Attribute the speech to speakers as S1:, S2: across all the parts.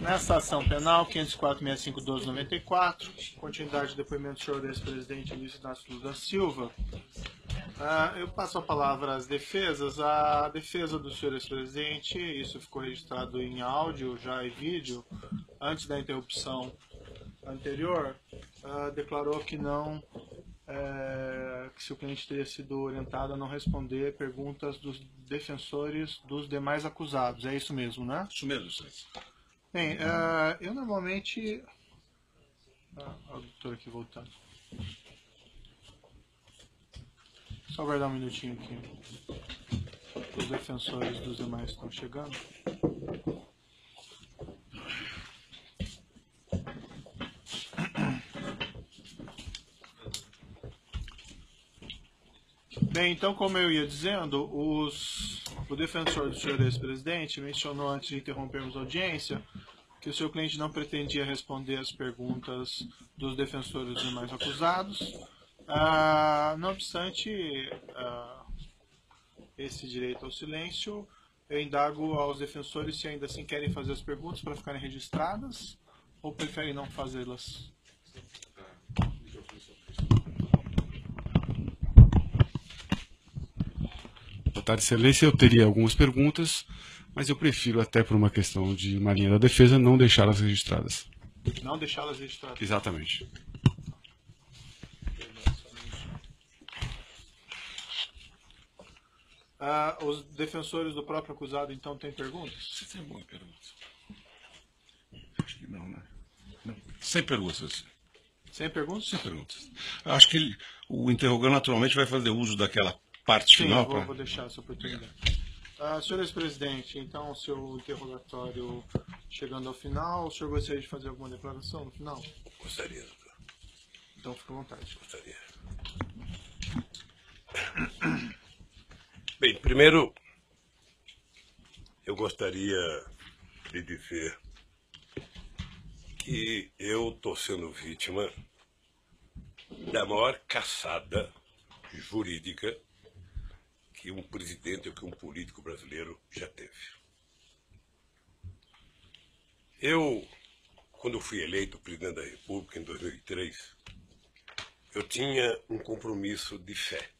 S1: Nessa ação penal, 504.6512/94, continuidade do depoimento do senhor ex-presidente Luiz Inácio Lula da Silva, eu passo a palavra às defesas. A defesa do senhor ex-presidente, isso ficou registrado em áudio já e vídeo, antes da interrupção anterior, declarou que não, que se o cliente teria sido orientado a não responder perguntas dos defensores dos demais acusados. É isso mesmo, né?
S2: Isso mesmo, senhor.
S1: Bem, eu normalmente... a doutora aqui voltando. Só aguardar um minutinho aqui. Os defensores dos demais estão chegando. Bem, então, como eu ia dizendo, o defensor do senhor ex-presidente mencionou, antes de interrompermos a audiência, que o seu cliente não pretendia responder as perguntas dos defensores dos demais acusados. Não obstante esse direito ao silêncio, eu indago aos defensores se ainda assim querem fazer as perguntas para ficarem registradas ou preferem não fazê-las.
S3: Boa tarde, excelência. Eu teria algumas perguntas, mas eu prefiro, até por uma questão de uma linha da defesa, não deixá-las registradas.
S1: Não deixá-las registradas?
S3: Exatamente.
S1: Os defensores do próprio acusado, então, têm perguntas?
S2: Você tem alguma pergunta? Acho que não, né? Não. Sem perguntas.
S1: Sem perguntas?
S2: Sem perguntas. Acho que o interrogante naturalmente vai fazer uso daquela parte
S1: Sim,
S2: final.
S1: Vou deixar essa oportunidade. Senhor ex-presidente, então, o seu interrogatório chegando ao final, o senhor gostaria de fazer alguma declaração no final?
S2: Gostaria, doutor.
S1: Então, fique à vontade.
S2: Gostaria. Bem, primeiro, eu gostaria de dizer que eu estou sendo vítima da maior caçada jurídica que um presidente ou que um político brasileiro já teve. Eu, quando fui eleito presidente da República em 2003, eu tinha um compromisso de fé.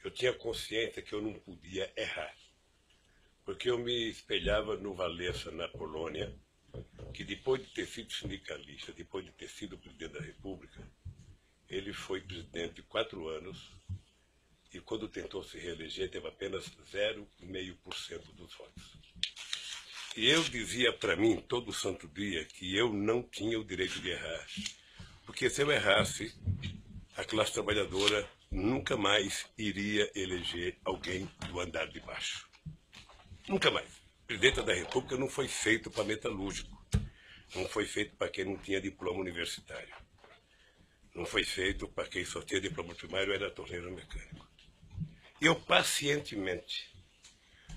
S2: Eu tinha consciência que eu não podia errar, porque eu me espelhava no Walesa, na Polônia, que depois de ter sido sindicalista, depois de ter sido presidente da República, ele foi presidente 4 anos e quando tentou se reeleger teve apenas 0,5% dos votos. E eu dizia para mim todo santo dia que eu não tinha o direito de errar, porque se eu errasse, a classe trabalhadora nunca mais iria eleger alguém do andar de baixo. Nunca mais. O presidente da República não foi feito para metalúrgico. Não foi feito para quem não tinha diploma universitário. Não foi feito para quem só tinha diploma primário e era torneiro mecânico. Eu pacientemente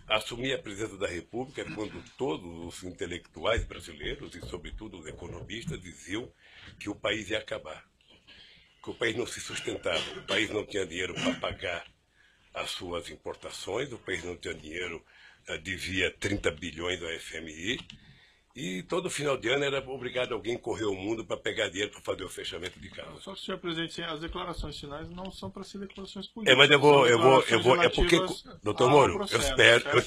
S2: assumi a presidência da República quando todos os intelectuais brasileiros, e sobretudo os economistas, diziam que o país ia acabar. Que o país não se sustentava, o país não tinha dinheiro para pagar as suas importações, o país não tinha dinheiro, devia 30 bilhões ao FMI, e todo final de ano era obrigado alguém correr o mundo para pegar dinheiro para fazer o fechamento de casa.
S1: Só que, senhor presidente, as declarações finais não são para ser declarações políticas.
S2: Mas é porque, doutor Moro, eu espero que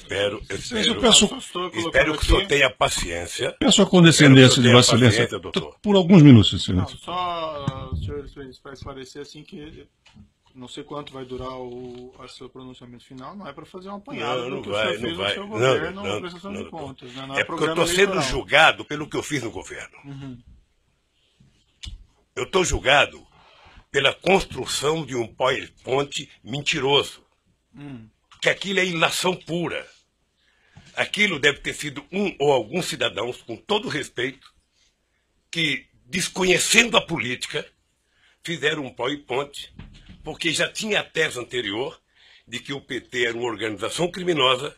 S2: o senhor tenha paciência.
S4: Peço a condescendência de Vossa Excelência por alguns minutos, Excelência.
S1: Só, senhor presidente, para esclarecer assim que não sei quanto vai durar o seu pronunciamento final, não é para fazer um apanhado do que o senhor fez no seu governo na prestação de contas.
S2: É porque eu estou sendo julgado pelo que eu fiz no governo. Eu estou julgado pela construção de um PowerPoint mentiroso. Que aquilo é ilação pura. Aquilo deve ter sido um ou alguns cidadãos, com todo respeito, que, desconhecendo a política, fizeram um PowerPoint, porque já tinha a tese anterior de que o PT era uma organização criminosa,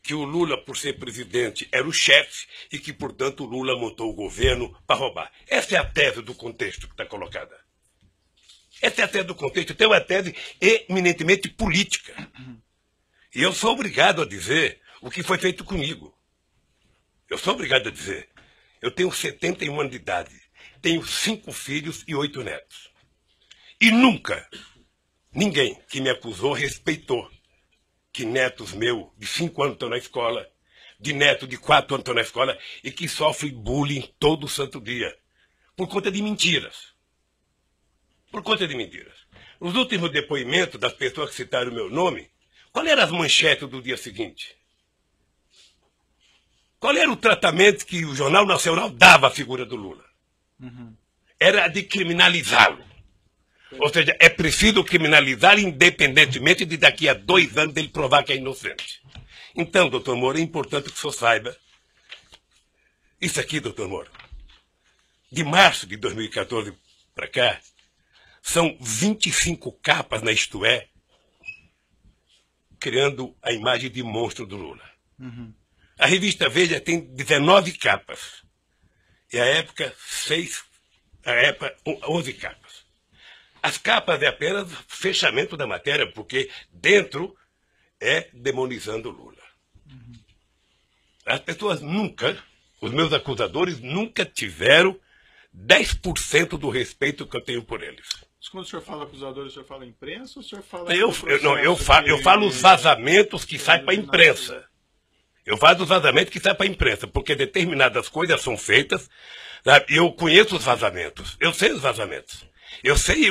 S2: que o Lula, por ser presidente, era o chefe e que, portanto, o Lula montou o governo para roubar. Essa é a tese do contexto que está colocada. Essa é a tese do contexto. Tem uma tese eminentemente política. E eu sou obrigado a dizer o que foi feito comigo. Eu sou obrigado a dizer. Eu tenho 71 anos de idade. Tenho 5 filhos e 8 netos. E nunca ninguém que me acusou respeitou que netos meus de 5 anos estão na escola, de neto de 4 anos estão na escola e que sofrem bullying todo santo dia. Por conta de mentiras. Por conta de mentiras. Nos últimos depoimentos das pessoas que citaram o meu nome, qual eram as manchetes do dia seguinte? Qual era o tratamento que o Jornal Nacional dava à figura do Lula? Era de criminalizá-lo. Ou seja, é preciso criminalizar independentemente de daqui a 2 anos ele provar que é inocente. Então, doutor Moro, é importante que o senhor saiba. Isso aqui, doutor Moro, de março de 2014 para cá, são 25 capas na Isto É, criando a imagem de monstro do Lula. A revista Veja tem 19 capas. E a época, 11 capas. As capas é apenas fechamento da matéria, porque dentro é demonizando o Lula. As pessoas nunca, os meus acusadores nunca tiveram 10% do respeito que eu tenho por eles.
S1: Mas quando o senhor fala acusadores, o senhor fala imprensa ou o senhor fala...
S2: Eu falo os vazamentos que saem para a imprensa. Eu falo os vazamentos que saem para a imprensa, porque determinadas coisas são feitas. Sabe? Eu conheço os vazamentos. Eu sei os vazamentos. Eu sei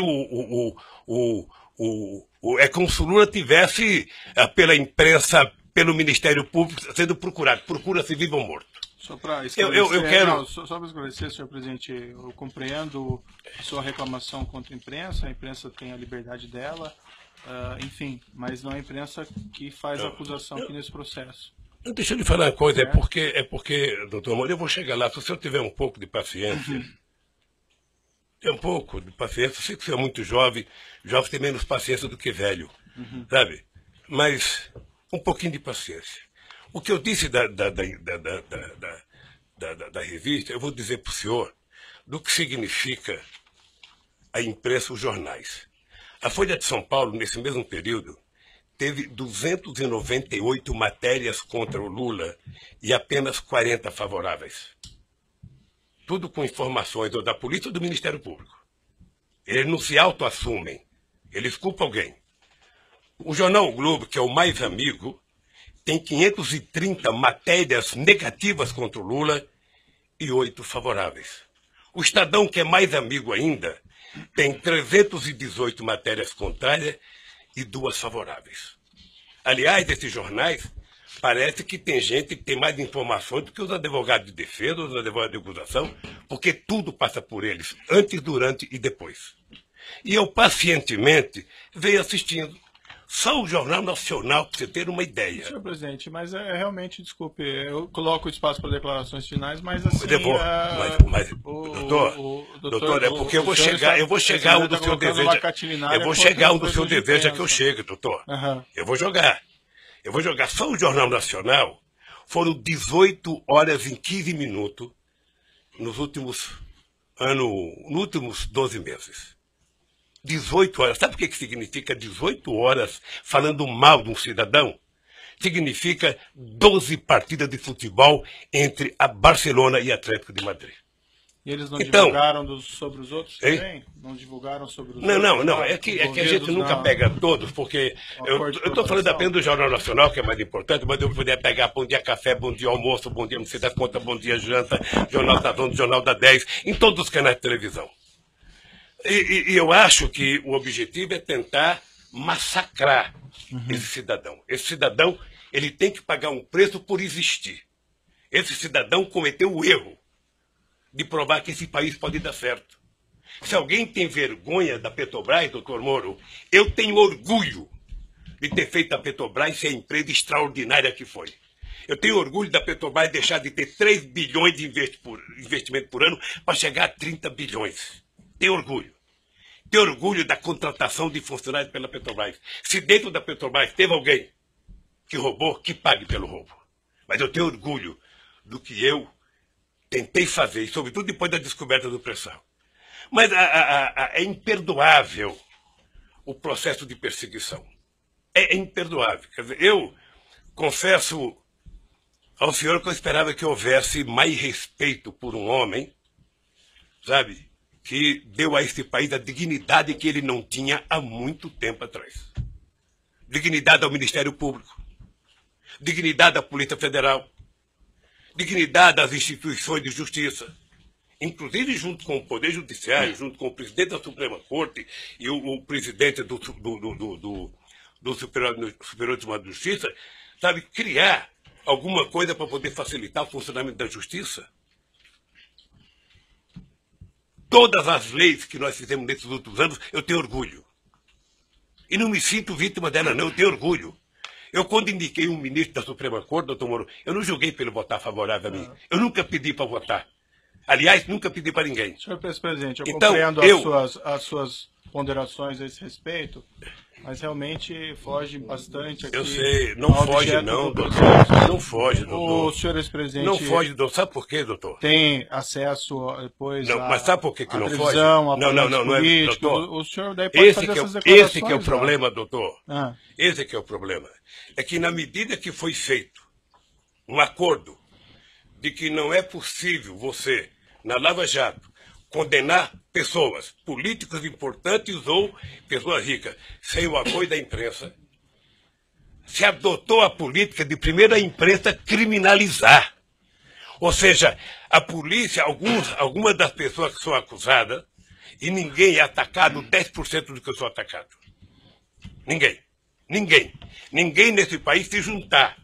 S2: é como se o Lula tivesse, pela imprensa, pelo Ministério Público, sendo procurado. Procura-se vivo ou morto.
S1: Só para esclarecer,
S2: eu quero...
S1: só para esclarecer, senhor presidente, eu compreendo a sua reclamação contra a imprensa tem a liberdade dela, enfim, mas não é a imprensa que faz a acusação aqui nesse processo.
S2: Deixa eu lhe falar uma coisa, é porque, doutor Moro, eu vou chegar lá, se o senhor tiver um pouco de paciência, tem um pouco de paciência, eu sei que o senhor é muito jovem, jovem tem menos paciência do que velho, sabe? Mas um pouquinho de paciência. O que eu disse da revista, eu vou dizer para o senhor do que significa a imprensa, os jornais. A Folha de São Paulo, nesse mesmo período, teve 298 matérias contra o Lula e apenas 40 favoráveis. Tudo com informações ou da polícia ou do Ministério Público. Eles não se autoassumem, eles culpam alguém. O jornal o Globo, que é o mais amigo, tem 530 matérias negativas contra o Lula e 8 favoráveis. O Estadão, que é mais amigo ainda, tem 318 matérias contrárias e 2 favoráveis. Aliás, esses jornais, parece que tem gente que tem mais informações do que os advogados de defesa, os advogados de acusação, porque tudo passa por eles, antes, durante e depois. E eu, pacientemente, venho assistindo. Só o Jornal Nacional, para você ter uma ideia.
S1: Senhor presidente, mas realmente, desculpe, eu coloco o espaço para declarações finais, mas assim...
S2: Doutor, é porque eu vou chegar onde o senhor deseja. Eu vou chegar onde o senhor deseja que eu chegue, doutor. Eu vou jogar. Só o Jornal Nacional foram 18 horas e 15 minutos nos últimos 12 meses. 18 horas. Sabe o que significa 18 horas falando mal de um cidadão? Significa 12 partidas de futebol entre a Barcelona e a Atlético de Madrid.
S1: E eles não divulgaram sobre os outros também? Não divulgaram sobre os outros?
S2: Não. É que a gente nunca pega todos, porque eu estou falando apenas do Jornal Nacional, que é mais importante, mas eu poderia pegar Bom Dia Café, Bom Dia Almoço, Bom Dia Não Sei das Contas, Bom Dia Janta, Jornal da Zona, Jornal da 10, em todos os canais de televisão. E eu acho que o objetivo é tentar massacrar esse cidadão. Esse cidadão, ele tem que pagar um preço por existir. Esse cidadão cometeu o erro de provar que esse país pode dar certo. Se alguém tem vergonha da Petrobras, doutor Moro, eu tenho orgulho de ter feito a Petrobras ser a empresa extraordinária que foi. Eu tenho orgulho da Petrobras deixar de ter 3 bilhões de investimento por ano para chegar a 30 bilhões. Tenho orgulho. Tenho orgulho da contratação de funcionários pela Petrobras. Se dentro da Petrobras teve alguém que roubou, que pague pelo roubo. Mas eu tenho orgulho do que eu tentei fazer, e sobretudo depois da descoberta do pré-sal. Mas é imperdoável o processo de perseguição. É imperdoável. Quer dizer, eu confesso ao senhor que eu esperava que houvesse mais respeito por um homem, sabe, que deu a esse país a dignidade que ele não tinha há muito tempo atrás. Dignidade ao Ministério Público, dignidade à Polícia Federal, dignidade às instituições de justiça, inclusive junto com o Poder Judiciário, junto com o presidente da Suprema Corte e o presidente do Superior Tribunal de Justiça, sabe, criar alguma coisa para poder facilitar o funcionamento da justiça. Todas as leis que nós fizemos nesses últimos anos, eu tenho orgulho. E não me sinto vítima dela, não, eu tenho orgulho. Eu, quando indiquei um ministro da Suprema Corte, doutor Moro, eu não julguei para ele votar favorável a mim. Eu nunca pedi para votar. Aliás, nunca pedi para ninguém.
S1: Senhor presidente, eu
S2: então,
S1: compreendo as suas ponderações a esse respeito, mas realmente foge bastante aqui.
S2: Eu sei, não foge não, doutor. Não foge, doutor.
S1: O senhor ex-presidente...
S2: Não foge, doutor. Sabe por quê, doutor?
S1: Tem acesso depois
S2: não, mas sabe por que não foge?
S1: Não
S2: é, doutor.
S1: O senhor daí pode fazer essas declarações.
S2: Esse que é o problema, doutor. Esse que é o problema. É que na medida que foi feito um acordo de que não é possível você, na Lava Jato, condenar pessoas, políticos importantes ou pessoas ricas, sem o apoio da imprensa, se adotou a política de primeiro a imprensa criminalizar. Ou seja, a polícia, algumas das pessoas que são acusadas, e ninguém é atacado 10% do que eu sou atacado. Ninguém. Ninguém. Ninguém nesse país se juntar.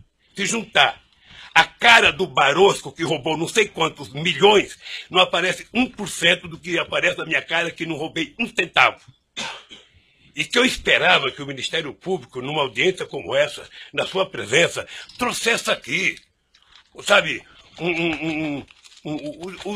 S2: A cara do Barosco, que roubou não sei quantos milhões, não aparece 1% do que aparece na minha cara, que não roubei um centavo. E que eu esperava que o Ministério Público, numa audiência como essa, na sua presença, trouxesse aqui, sabe,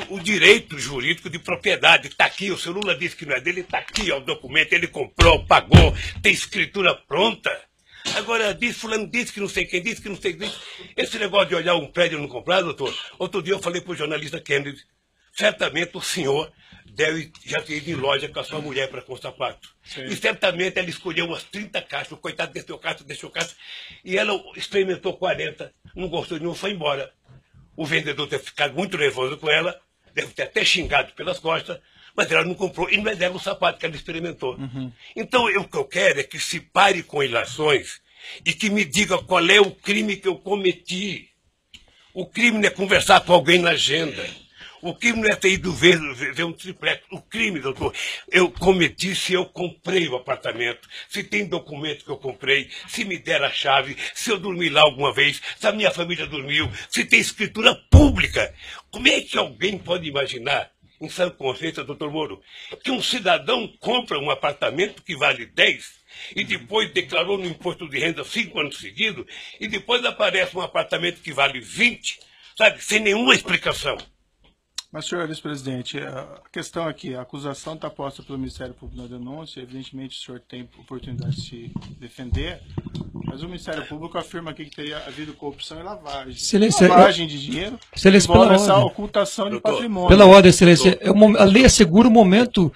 S2: o direito jurídico de propriedade. Está aqui, o seu Lula disse que não é dele, está aqui, ó, o documento, ele comprou, pagou, tem escritura pronta. Agora, fulano disse que não sei quem disse, que não sei quem disse. Esse negócio de olhar um prédio e não comprar, doutor, outro dia eu falei para o jornalista Kennedy, certamente o senhor deve já ter ido em loja com a sua mulher para comprar sapato. Sim. E certamente ela escolheu umas 30 caixas, o coitado deixou caixa, e ela experimentou 40, não gostou de nenhum, foi embora. O vendedor deve ter ficado muito nervoso com ela, deve ter até xingado pelas costas, mas ela não comprou, e não é dela o sapato que ela experimentou. Uhum. Então, o que eu quero é que se pare com ilações e que me diga qual é o crime que eu cometi. O crime não é conversar com alguém na agenda. O crime não é ter ido ver um triplex. O crime, doutor, eu cometi se eu comprei o apartamento, se tem documento que eu comprei, se me der a chave, se eu dormi lá alguma vez, se a minha família dormiu, se tem escritura pública. Como é que alguém pode imaginar, em sã consciência, doutor Moro, que um cidadão compra um apartamento que vale 10 e depois declarou no imposto de renda 5 anos seguidos e depois aparece um apartamento que vale 20, sabe, sem nenhuma explicação?
S1: Mas, senhor vice-presidente, a questão aqui, a acusação está posta pelo Ministério Público na denúncia, evidentemente o senhor tem oportunidade de se defender, mas o Ministério Público afirma aqui que teria havido corrupção e lavagem.
S5: Excelência,
S1: lavagem de dinheiro,
S5: excelência,
S1: envolve essa ocultação de patrimônio.
S5: Pela ordem, excelência, a lei assegura o momento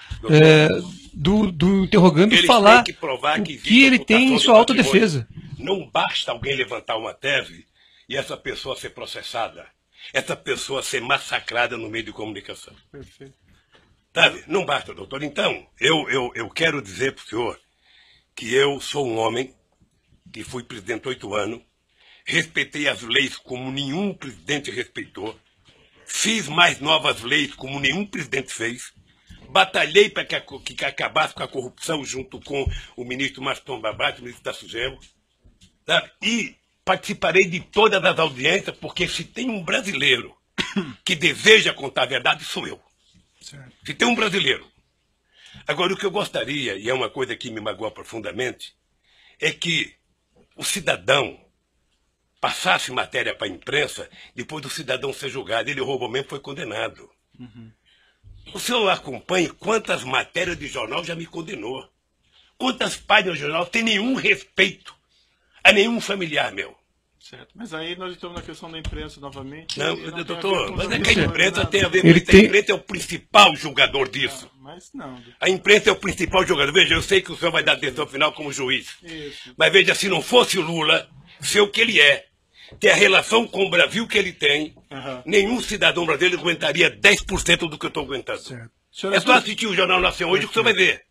S5: do interrogante falar o que ele tem em sua autodefesa.
S2: Não basta alguém levantar uma tese e essa pessoa ser processada. Essa pessoa ser massacrada no meio de comunicação.
S1: Perfeito.
S2: Sabe? Não basta, doutor. Então, eu quero dizer para o senhor que eu sou um homem que fui presidente 8 anos, respeitei as leis como nenhum presidente respeitou, fiz mais novas leis como nenhum presidente fez, batalhei para que acabasse com a corrupção junto com o ministro Maston Babate, o ministro da Sugemo, sabe? E participarei de todas as audiências, porque se tem um brasileiro que deseja contar a verdade, sou eu. Certo. Se tem um brasileiro. Agora, o que eu gostaria, e é uma coisa que me magoa profundamente, é que o cidadão passasse matéria para a imprensa, depois do cidadão ser julgado. Ele roubou mesmo, foi condenado. Uhum. O senhor acompanha quantas matérias de jornal já me condenou. Quantas páginas de jornal tem nenhum respeito a nenhum familiar meu.
S1: Certo. Mas aí nós estamos na questão da imprensa novamente.
S2: Não, doutor, mas é que a imprensa tem a ver com isso. A imprensa é o principal julgador disso.
S1: Mas não.
S2: A imprensa é o principal julgador. Veja, eu sei que o senhor vai dar decisão final como juiz.
S1: Isso.
S2: Mas veja, se não fosse o Lula, ser o que ele é, ter a relação com o Brasil que ele tem, nenhum cidadão brasileiro aguentaria 10% do que eu estou aguentando. É só assistir o Jornal Nacional hoje que você vai ver.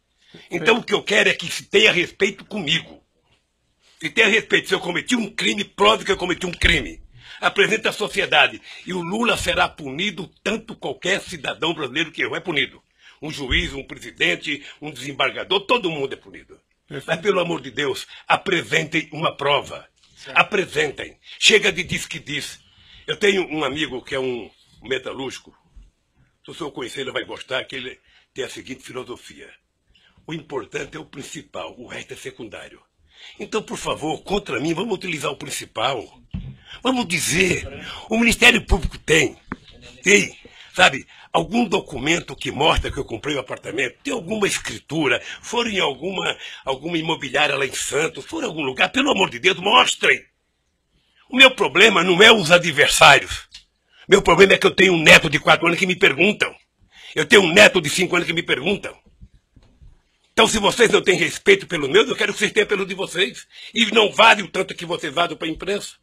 S2: Então o que eu quero é que se tenha respeito comigo. Se tenha respeito, se eu cometi um crime, prove que eu cometi um crime. Apresente à sociedade. E o Lula será punido tanto qualquer cidadão brasileiro que errou é punido. Um juiz, um presidente, um desembargador, todo mundo é punido. Mas, pelo amor de Deus, apresentem uma prova. Apresentem. Chega de diz que diz. Eu tenho um amigo que é um metalúrgico. Se o senhor conhecer, ele vai gostar, que ele tem a seguinte filosofia. O importante é o principal, o resto é secundário. Então, por favor, contra mim, vamos utilizar o principal. Vamos dizer, o Ministério Público tem, sabe, algum documento que mostra que eu comprei um apartamento, tem alguma escritura, foram em alguma imobiliária lá em Santos, foram em algum lugar, pelo amor de Deus, mostrem. O meu problema não é os adversários. Meu problema é que eu tenho um neto de 4 anos que me perguntam. Eu tenho um neto de 5 anos que me perguntam. Então, se vocês não têm respeito pelos meus, eu quero que vocês tenham pelo de vocês. E não vale o tanto que vocês vazam para a imprensa.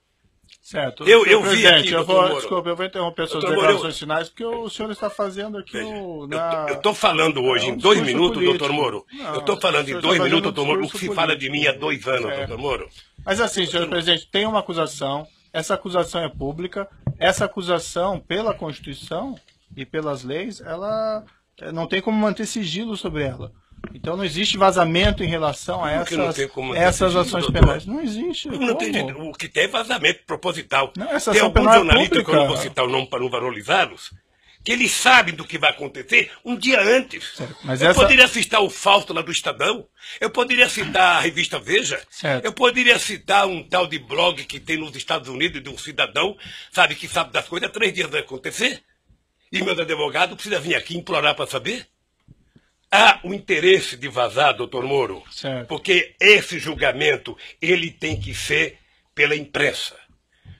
S1: Certo.
S2: Eu vi aqui,
S1: desculpa, eu vou interromper suas declarações finais, porque o senhor está fazendo aqui
S2: eu estou falando hoje em 2 minutos, doutor Moro. Eu estou falando em 2 minutos, doutor Moro, o que se fala de mim há 2 anos, doutor Moro.
S1: Mas assim, senhor presidente, tem uma acusação, essa acusação é pública, essa acusação, pela Constituição e pelas leis, ela não tem como manter sigilo sobre ela. Então não existe vazamento em relação a essas ações penais. Não existe.
S2: O que tem é vazamento proposital.
S1: Não, essa
S2: tem
S1: ação
S2: alguns
S1: penal
S2: jornalistas,
S1: pública.
S2: que eu não vou citar o nome para não valorizá-los, que eles sabem do que vai acontecer um dia antes.
S1: Mas
S2: eu poderia citar o Fausto lá do Estadão, eu poderia citar a revista Veja, eu poderia citar um tal de blog que tem nos Estados Unidos de um cidadão, sabe, que sabe das coisas, 3 dias vai acontecer. E meus advogados precisam vir aqui implorar para saber. Há o interesse de vazar, doutor Moro, porque esse julgamento ele tem que ser pela imprensa.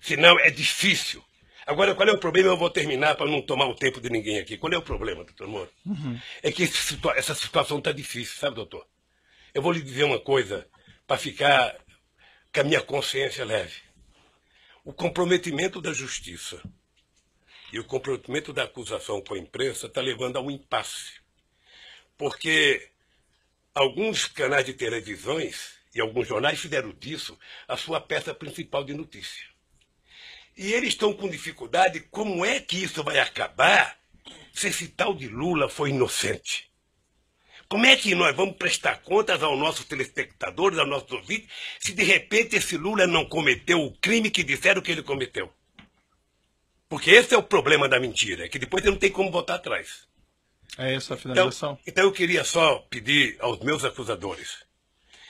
S2: Senão é difícil. Agora, qual é o problema? Eu vou terminar para não tomar o tempo de ninguém aqui. Qual é o problema, doutor Moro? É que essa situação está difícil, sabe, doutor? Eu vou lhe dizer uma coisa para ficar com a minha consciência leve. O comprometimento da justiça e o comprometimento da acusação com a imprensa está levando a um impasse. Porque alguns canais de televisões e alguns jornais fizeram disso a sua peça principal de notícia. E eles estão com dificuldade, como é que isso vai acabar se esse tal de Lula foi inocente? Como é que nós vamos prestar contas aos nossos telespectadores, aos nossos ouvintes, se de repente esse Lula não cometeu o crime que disseram que ele cometeu? Porque esse é o problema da mentira, é que depois ele não tem como voltar atrás.
S1: É essa a finalização?
S2: Então eu queria só pedir aos meus acusadores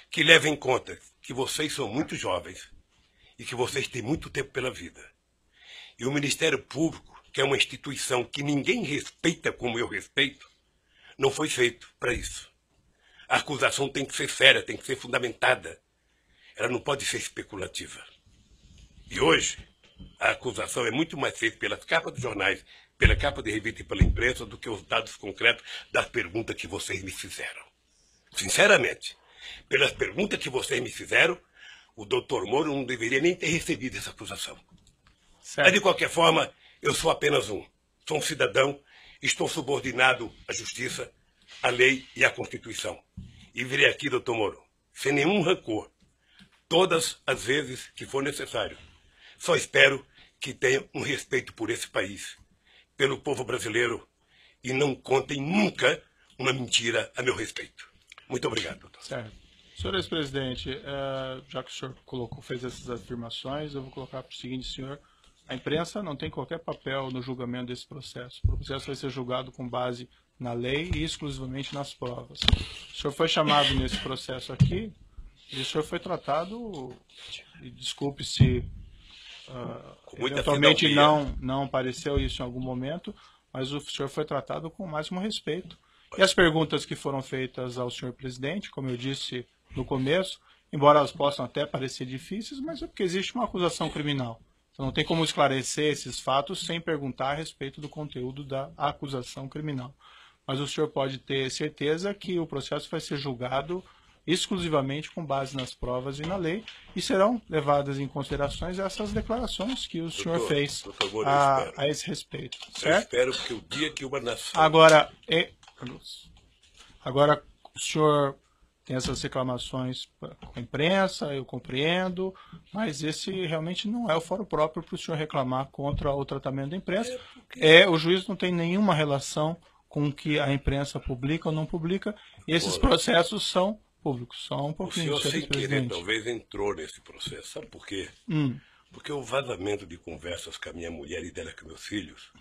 S2: que levem em conta que vocês são muito jovens e que vocês têm muito tempo pela vida. E o Ministério Público, que é uma instituição que ninguém respeita como eu respeito, não foi feito para isso. A acusação tem que ser séria, tem que ser fundamentada. Ela não pode ser especulativa. E hoje, a acusação é muito mais feita pelas capas dos jornais, pela capa de revista e pela imprensa, do que os dados concretos das perguntas que vocês me fizeram. Sinceramente, pelas perguntas que vocês me fizeram, o doutor Moro não deveria nem ter recebido essa acusação. Mas, de qualquer forma, eu sou apenas um. Sou um cidadão, estou subordinado à justiça, à lei e à Constituição. E virei aqui, doutor Moro, sem nenhum rancor, todas as vezes que for necessário. Só espero que tenham um respeito por esse país, pelo povo brasileiro, e não contem nunca uma mentira a meu respeito. Muito obrigado, doutor.
S1: Certo. Senhor ex-presidente, já que o senhor fez essas afirmações, eu vou colocar para o seguinte, senhor: a imprensa não tem qualquer papel no julgamento desse processo. O processo vai ser julgado com base na lei e exclusivamente nas provas. O senhor foi chamado nesse processo aqui e o senhor foi tratado, e desculpe se eventualmente não apareceu isso em algum momento, mas o senhor foi tratado com o máximo respeito. E as perguntas que foram feitas ao senhor presidente, como eu disse no começo, embora elas possam até parecer difíceis, mas é porque existe uma acusação criminal. Então não tem como esclarecer esses fatos sem perguntar a respeito do conteúdo da acusação criminal. Mas o senhor pode ter certeza que o processo vai ser julgado exclusivamente com base nas provas e na lei, e serão levadas em considerações essas declarações que o senhor fez a esse respeito. Certo?
S2: Eu espero que o dia que uma nação...
S1: Agora, o senhor tem essas reclamações com a imprensa, eu compreendo, mas esse realmente não é o fórum próprio para o senhor reclamar contra o tratamento da imprensa. O juiz não tem nenhuma relação com o que a imprensa publica ou não publica, e esses processos são públicos. Só um pouquinho,
S2: o senhor, sem querer, talvez entrou nesse processo. Sabe por quê? Porque o vazamento de conversas com a minha mulher e dela com meus filhos,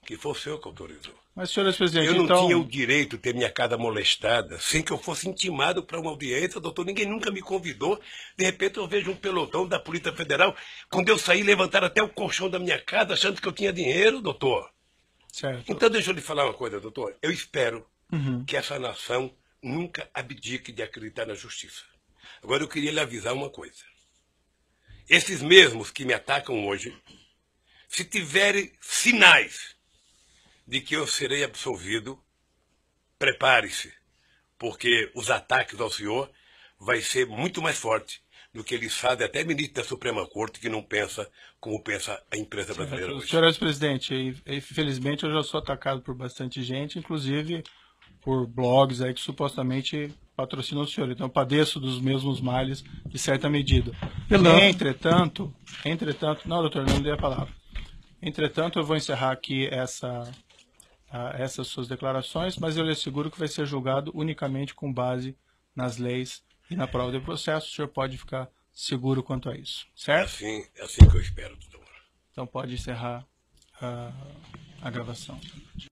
S2: que foi o senhor que autorizou.
S1: Mas, senhor ex-presidente,
S2: eu não tinha o direito de ter minha casa molestada sem que eu fosse intimado para uma audiência, doutor. Ninguém nunca me convidou. De repente eu vejo um pelotão da Polícia Federal. Quando eu saí, levantaram até o colchão da minha casa, achando que eu tinha dinheiro, doutor.
S1: Certo.
S2: Então deixa eu lhe falar uma coisa, doutor. Eu espero que essa nação nunca abdique de acreditar na justiça. Agora eu queria lhe avisar uma coisa. Esses mesmos que me atacam hoje, se tiverem sinais de que eu serei absolvido, prepare-se, porque os ataques ao senhor vai ser muito mais forte do que eles fazem até ministro da Suprema Corte, que não pensa como pensa a imprensa brasileira hoje.
S1: Senhor ex-presidente, infelizmente eu já sou atacado por bastante gente, inclusive por blogs aí que supostamente patrocinam o senhor. Então eu padeço dos mesmos males de certa medida. Entretanto, não, doutor, não dei a palavra. Entretanto, eu vou encerrar aqui essas suas declarações, mas eu lhe asseguro que vai ser julgado unicamente com base nas leis e na prova do processo. O senhor pode ficar seguro quanto a isso, certo?
S2: É assim que eu espero, doutor.
S1: Então pode encerrar a gravação.